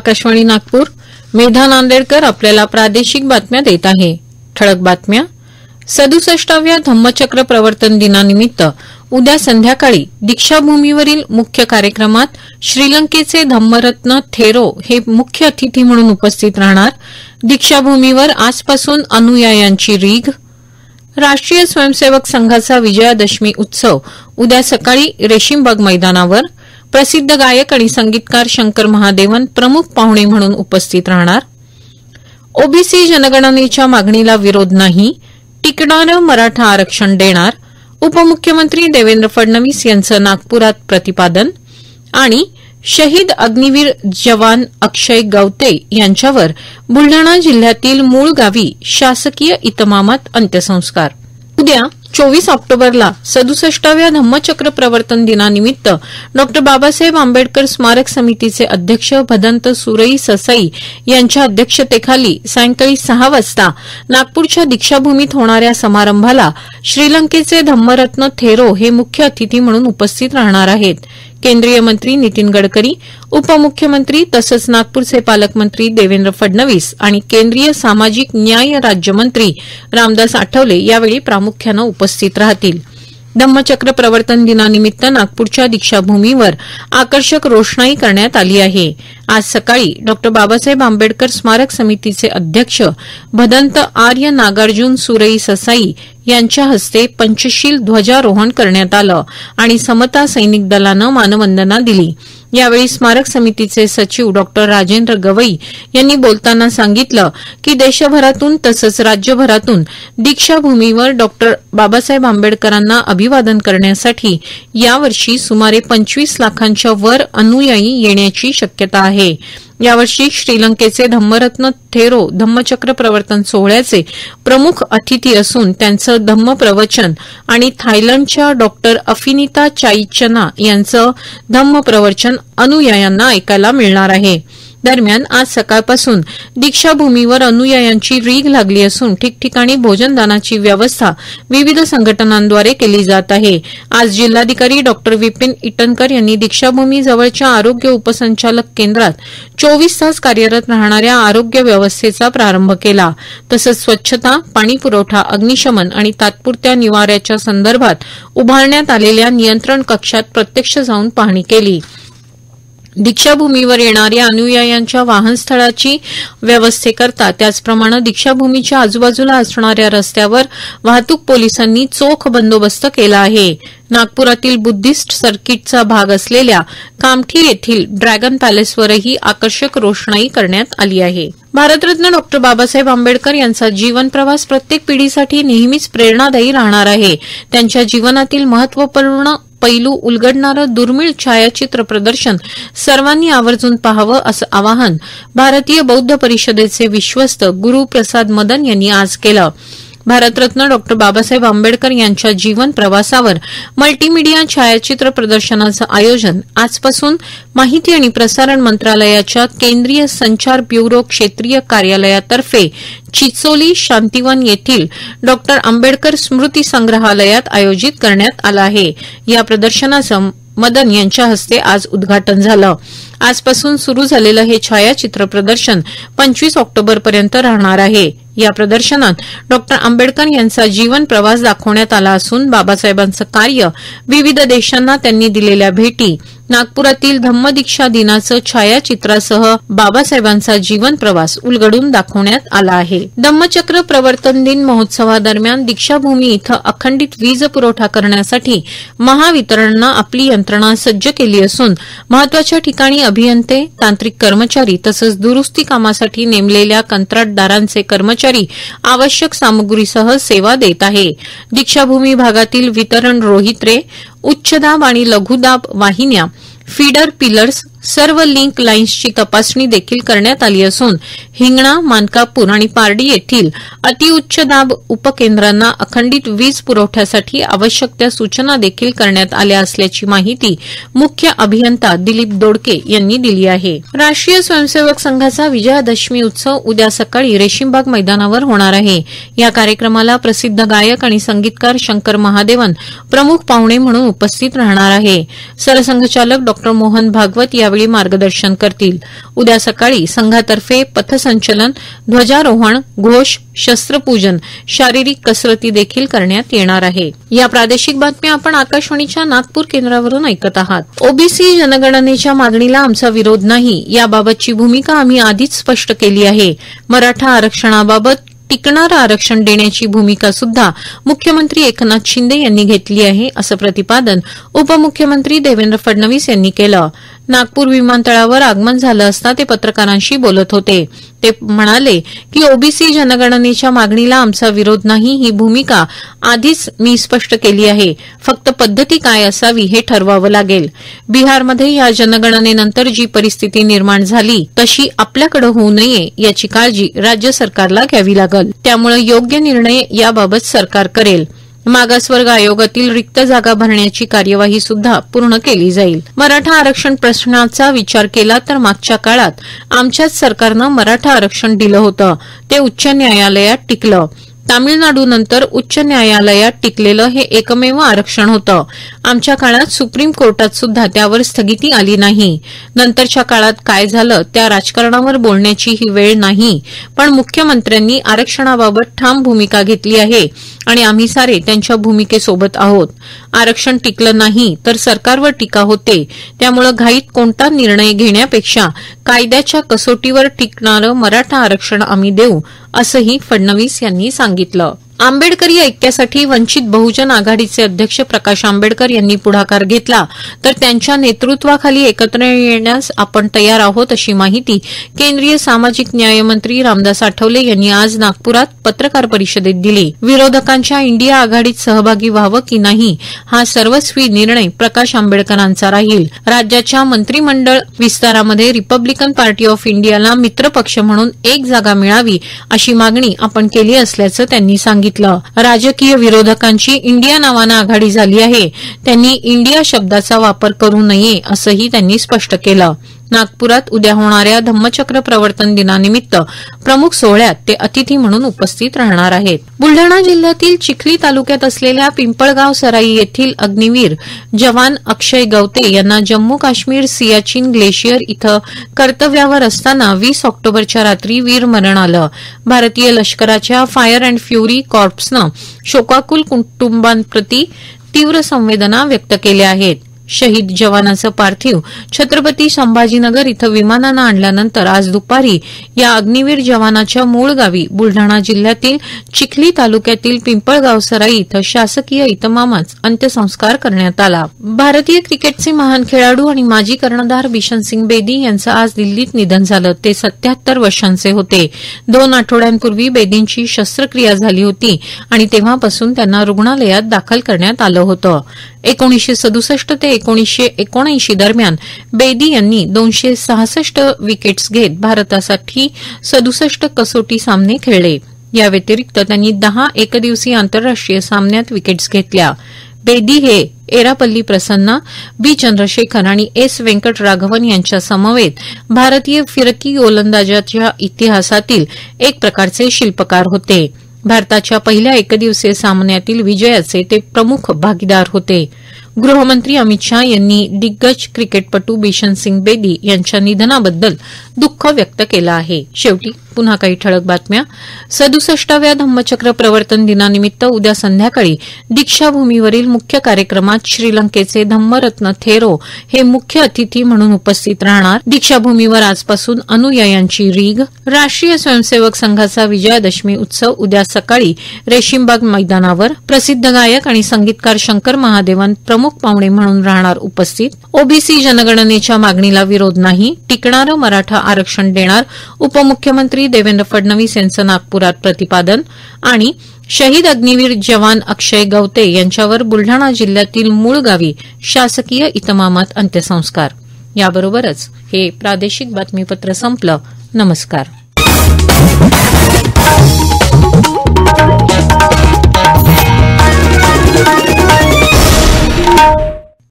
आकाशवाणी नागपूर. मेधा नांदेडकर आपल्याला प्रादेशिक बातम्या देत आहे. ठळक बातम्या. 67व्या धम्मचक्र प्रवर्तन दिनानिमित्त उद्या संध्याकाळी दीक्षाभूमीवरील मुख्य कार्यक्रमात श्रीलंकेचे धम्मरत्न थेरो हे मुख्य अतिथी म्हणून उपस्थित राहणार. दीक्षाभूमीवर आजपासून अनुयायांची रीघ. राष्ट्रीय स्वयंसेवक संघाचा विजयादशमी उत्सव उद्या सकाळी रेशीमबाग मैदानावर. प्रसिद्ध गायक आणि संगीतकार शंकर महादेवन प्रमुख पाहुणे म्हणून उपस्थित राहणार. ओबीसी जनगणनेच्या मागणीला विरोध नाही, टिकणारं मराठा आरक्षण देणार. उपमुख्यमंत्री देवेंद्र फडणवीस यांचं नागपुरात प्रतिपादन. आणि शहीद अग्निवीर जवान अक्षय गवते यांच्यावर बुलढाणा जिल्ह्यातील मूळ गावी शासकीय इतमामात अंत्यसंस्कार. उद्या 24 ऑक्टोबरला 67व्या धम्मचक्र प्रवर्तन दिनानिमित्त डॉ बाबासाहेब आंबेडकर स्मारक समितीचे अध्यक्ष भदंत सुरई ससाई यांच्या अध्यक्षतेखाली सायंकाळी 6 वाजता नागपूरच्या दीक्षाभूमीत होणाऱ्या समारंभाला श्रीलंकेचे धम्मरत्न थेरो हे मुख्य अतिथी म्हणून उपस्थित राहणार आहेत. केंद्रीय मंत्री नितीन गडकरी, उपमुख्यमंत्री तसंच नागपूरचे पालकमंत्री देवेंद्र फडणवीस आणि केंद्रीय सामाजिक न्याय राज्यमंत्री रामदास आठवले यावेळी प्रामुख्यानं उपस्थित राहतील. धम्मचक्र प्रवर्तन दिनानिमित्त नागपूरच्या दीक्षाभूमीवर आकर्षक रोषणाई करण्यात आली आहे. आज सकाळी डॉ बाबासाहेब आंबेडकर स्मारक समितीचे अध्यक्ष भदंत आर्य नागार्जुन सुरई ससाई यांच्या हस्ते पंचशील ध्वजारोहण करण्यात आलं आणि समता सैनिक दलानं मानवंदना दिली. यावेळी स्मारक समितीचे सचिव डॉ राजेंद्र गवई यांनी बोलताना सांगितलं की देशभरातून तसंच राज्यभरातून दीक्षाभूमीवर डॉ बाबासाहेब आंबेडकरांना अभिवादन करण्यासाठी यावर्षी सुमारे 25 लाखांच्या वर अनुयायी येण्याची शक्यता आहे. यावर्षी श्रीलंकेचे धम्मरत्न थेरो धम्मचक्र प्रवर्तन सोहळ्याचे प्रमुख अतिथी असून त्यांचं धम्म प्रवचन आणि थायलंडच्या डॉ अफिनिता चाईचना यांचं धम्म प्रवचन अनुयायांना ऐकायला मिळणार आहे. दरम्यान आज सकाळपासून दीक्षाभूमीवर अनुयायांची रीघ लागली असून ठिकठिकाणी भोजनदानाची व्यवस्था विविध संघटनांद्वारे केली जात आहे. आज जिल्हाधिकारी डॉ विपिन इटनकर यांनी दीक्षाभूमी जवळच्या आरोग्य उपसंचालक केंद्रात 24 तास कार्यरत राहणाऱ्या आरोग्य व्यवस्थेचा प्रारंभ केला. तसंच स्वच्छता, पाणीपुरवठा, अग्निशमन आणि तात्पुरत्या निवाऱ्याच्या संदर्भात उभारण्यात आलेल्या नियंत्रण कक्षात प्रत्यक्ष जाऊन पाहणी केली. दीक्षाभूमीवर येणाऱ्या अनुयायांच्या वाहनस्थळाची व्यवस्थेकरता त्याचप्रमाणे दीक्षाभूमीच्या आजूबाजूला असणाऱ्या रस्त्यावर वाहतूक पोलिसांनी चोख बंदोबस्त केला आहे. नागपुरातील बुद्धिस्ट सर्किटचा भाग असलेल्या कामठी येथील ड्रॅगन पॅलेसवरही आकर्षक रोषणाई करण्यात आली आहे. भारतरत्न डॉ बाबासाहेब आंबेडकर यांचा जीवन प्रवास प्रत्येक पिढीसाठी नेहमीच प्रेरणादायी राहणार आहे. त्यांच्या जीवनातील महत्वपूर्ण पैलू उलगडणारं दुर्मिळ छायाचित्र प्रदर्शन सर्वांनी आवर्जून पाहावं असं आवाहन भारतीय बौद्ध परिषदेचे विश्वस्त गुरु प्रसाद मदन यांनी आज केलं. भारतरत्न डॉ बाबासाहेब आंबेडकर यांच्या जीवन प्रवासावर मल्टीमीडिया छायाचित्र प्रदर्शनाचं आयोजन आजपासून माहिती आणि प्रसारण मंत्रालयाच्या केंद्रीय संचार ब्युरो क्षेत्रीय कार्यालयातर्फे चिचोली शांतिवन येथील डॉ आंबेडकर स्मृती संग्रहालयात आयोजित करण्यात आलं आहे. या प्रदर्शनाचं मदन यांच्या हस्ते आज उद्घाटन झालं. आजपासून सुरू झालेलं हे छायाचित्र प्रदर्शन 25 ऑक्टोबरपर्यंत राहणार आहे. या प्रदर्शनात डॉ आंबेडकर यांचा जीवन प्रवास दाखवण्यात आला असून बाबासाहेबांचं कार्य, विविध देशांना त्यांनी दिलेल्या भेटी, नागपुरातील धम्मदीक्षा दिनाचं छायाचित्रासह बाबासाहेबांचा जीवन प्रवास उलगडून दाखवण्यात आला आहे. धम्मचक्र प्रवर्तन दिन महोत्सवादरम्यान दीक्षाभूमी इथं अखंडित वीज पुरवठा करण्यासाठी महावितरणनं आपली यंत्रणा सज्ज केली असून महत्वाच्या ठिकाणी अभियंते, तांत्रिक कर्मचारी तसंच दुरुस्ती कामासाठी नेमलेल्या कंत्राटदारांचे कर्मचारी आवश्यक सामुग्रीसह सेवा देत आहे. दीक्षाभूमी भागातील वितरण रोहित्रे, उच्चदाब आणि लघुदाब वाहिन्या, फीडर पिलर्स, सर्व लिंक लाईन्सची तपासणी देखील करण्यात आली असून हिंगणा, मानकापूर आणि पारडी येथील अतिउच्च दाब उपकेंद्रांना अखंडित वीज पुरवठ्यासाठी आवश्यक त्या सूचना देखील करण्यात आल्या असल्याची माहिती मुख्य अभियंता दिलीप दोडके यांनी दिली आहे. राष्ट्रीय स्वयंसेवक संघाचा विजयादशमी उत्सव उद्या सकाळी रेशीमबाग मैदानावर होणार आहे. या कार्यक्रमाला प्रसिद्ध गायक आणि संगीतकार शंकर महादेवन प्रमुख पाहुणे म्हणून उपस्थित राहणार आहे. सरसंघचालक डॉ मोहन भागवत यावेळी यावेळी मार्गदर्शन करतील. उद्या सकाळी संघातर्फे पथसंचलन, ध्वजारोहण, घोष, शस्त्रपूजन, शारीरिक कसरती देखील करण्यात येणार आहे. या प्रादेशिक बातम्या आपण आकाशवाणीच्या नागपूर केंद्रावरून ऐकत आहात. ओबीसी जनगणनेच्या मागणीला आमचा विरोध नाही, याबाबतची भूमिका आम्ही आधीच स्पष्ट केली आहे. मराठा आरक्षणाबाबत टिकणारं आरक्षण देण्याची भूमिका सुद्धा मुख्यमंत्री एकनाथ शिंदे यांनी घेतली आहे, असं प्रतिपादन उपमुख्यमंत्री देवेंद्र फडणवीस यांनी केलं. नागपूर विमानतळावर आगमन झालं असता ते पत्रकारांशी बोलत होते. ते म्हणाले की ओबीसी जनगणनेच्या मागणीला आमचा विरोध नाही, ही भूमिका आधीच मी स्पष्ट केली आहे. फक्त पद्धती काय असावी हे ठरवावं लागेल. बिहारमध्ये या जनगणनेनंतर जी परिस्थिती निर्माण झाली तशी आपल्याकडे होऊ नये याची काळजी राज्य सरकारला घ्यावी लागेल. त्यामुळे योग्य निर्णय याबाबत सरकार करेल. मागासवर्ग आयोगातील रिक्त जागा भरण्याची कार्यवाही सुद्धा पूर्ण केली जाईल. मराठा आरक्षण प्रश्नाचा विचार केला तर मागच्या काळात आमच्याच सरकारनं मराठा आरक्षण दिलं होतं. ते उच्च न्यायालयात टिकलं. तामिळनाडूनंतर उच्च न्यायालयात टिकलेलं हे एकमेव आरक्षण होतं. आमच्या काळात सुप्रीम कोर्टात सुद्धा त्यावर स्थगिती आली नाही. नंतरच्या काळात काय झालं त्या राजकारणावर बोलण्याची ही वेळ नाही, पण मुख्यमंत्र्यांनी आरक्षणाबाबत ठाम भूमिका घेतली आहे आणि आम्ही सारे त्यांच्या भूमिकेसोबत आहोत. आरक्षण टिकलं नाही तर सरकारवर टीका होते. त्यामुळे घाईत कोणता निर्णय घेण्यापेक्षा कायद्याच्या कसोटीवर टिकणारं मराठा आरक्षण आम्ही देऊ, असंही फडणवीस यांनी सांगितलं. आंबेडकरी ऐक्यासाठी वंचित बहुजन आघाडीचे अध्यक्ष प्रकाश आंबेडकर यांनी पुढाकार घेतला तर त्यांच्या नेतृत्वाखाली एकत्र येण्यास आपण तयार आहोत, अशी माहिती केंद्रीय सामाजिक न्याय मंत्री रामदास आठवले यांनी आज नागपुरात पत्रकार परिषदेत दिली. विरोधकांच्या इंडिया आघाडीत सहभागी व्हावं की नाही हा सर्वस्वी निर्णय प्रकाश आंबेडकरांचा राहील. राज्याच्या मंत्रिमंडळ विस्तारामध्ये रिपब्लिकन पार्टी ऑफ इंडियाला मित्रपक्ष म्हणून एक जागा मिळावी अशी मागणी आपण केली असल्याचं त्यांनी सांगितलं. राजकीय विरोधकांची इंडिया नावानं आघाडी झाली आहे. त्यांनी इंडिया शब्दाचा वापर करू नये, असंही त्यांनी स्पष्ट केलं. नागपुरात उद्या होणाऱ्या धम्मचक्र प्रवर्तन दिनानिमित्त प्रमुख सोहळ्यात ते अतिथी म्हणून उपस्थित राहणार आहेत. बुलढाणा जिल्ह्यातील चिखली तालुक्यात असलेल्या पिंपळगाव सराई येथील अग्निवीर जवान अक्षय गवते यांना जम्मू काश्मीर सियाचीन ग्लेशियर इथं कर्तव्यावर असताना 20 ऑक्टोबरच्या रात्री वीरमरण आलं. भारतीय लष्कराच्या फायर अँड फ्युरी कॉर्प्सनं शोकाकुल कुटुंबांप्रती तीव्र संवेदना व्यक्त केल्या आहेत. शहीद जवानाचं पार्थिव छत्रपती संभाजीनगर इथं विमानानं आणल्यानंतर आज दुपारी या अग्निवीर जवानाच्या मूळ गावी बुलढाणा जिल्ह्यातील चिखली तालुक्यातील पिंपळगाव सराई इथं शासकीय इतमामात अंत्यसंस्कार करण्यात आला. भारतीय क्रिकेटचे महान खेळाडू आणि माजी कर्णधार बिशन सिंग बेदी यांचं आज दिल्लीत निधन झालं. ते 77 वर्षांचे होते. 2 आठवड्यांपूर्वी बेदींची शस्त्रक्रिया झाली होती आणि तेव्हापासून त्यांना रुग्णालयात दाखल करण्यात आलं होतं. 1967 ते 1979 दरम्यान बेदी यांनी 266 विकेट्स घेत भारतासाठी 67 कसोटी सामने खेळले. या व्यतिरिक्त त्यांनी 10 एकदिवसीय आंतरराष्ट्रीय सामन्यात विकेट्स घेतल्या. बेदी हे एरापल्ली प्रसन्ना, बी चंद्रशेखर आणि एस वेंकटराघवन यांच्या समवेत भारतीय फिरकी गोलंदाजाच्या इतिहासातील एक प्रकारचे शिल्पकार होते. भारताच्या पहिल्या एकदिवसीय सामन्यातील विजयाचे ते प्रमुख भागीदार होते. गृहमंत्री अमित शाह यांनी दिग्गज क्रिकेटपटू बिशन सिंग बेदी यांच्या निधनाबद्दल दुःख व्यक्त केलं आहे. शेवटी पुन्हा काही ठळक बातम्या. 67व्या धम्मचक्र प्रवर्तन दिनानिमित्त उद्या संध्याकाळी दीक्षाभूमीवरील मुख्य कार्यक्रमात श्रीलंकेचे धम्मरत्न थेरो हे मुख्य अतिथी म्हणून उपस्थित राहणार. दीक्षाभूमीवर आजपासून अनुयायांची रीघ. राष्ट्रीय स्वयंसेवक संघाचा विजयादशमी उत्सव उद्या सकाळी रेशीमबाग मैदानावर. प्रसिद्ध गायक आणि संगीतकार शंकर महादेवन प्रमुख पाहुणे म्हणून राहणार उपस्थित. ओबीसी जनगणनेच्या मागणीला विरोध नाही, टिकणारं मराठा आरक्षण देणार, उपमुख्यमंत्री देवेंद्र फडणवीस यांचं नागपुरात प्रतिपादन. आणि शहीद अग्निवीर जवान अक्षय गवते यांच्यावर बुलढाणा जिल्ह्यातील मूळ गावी शासकीय इतमामात अंत्यसंस्कार. याबरोबरच हे प्रादेशिक बातमीपत्र संपलं. नमस्कार.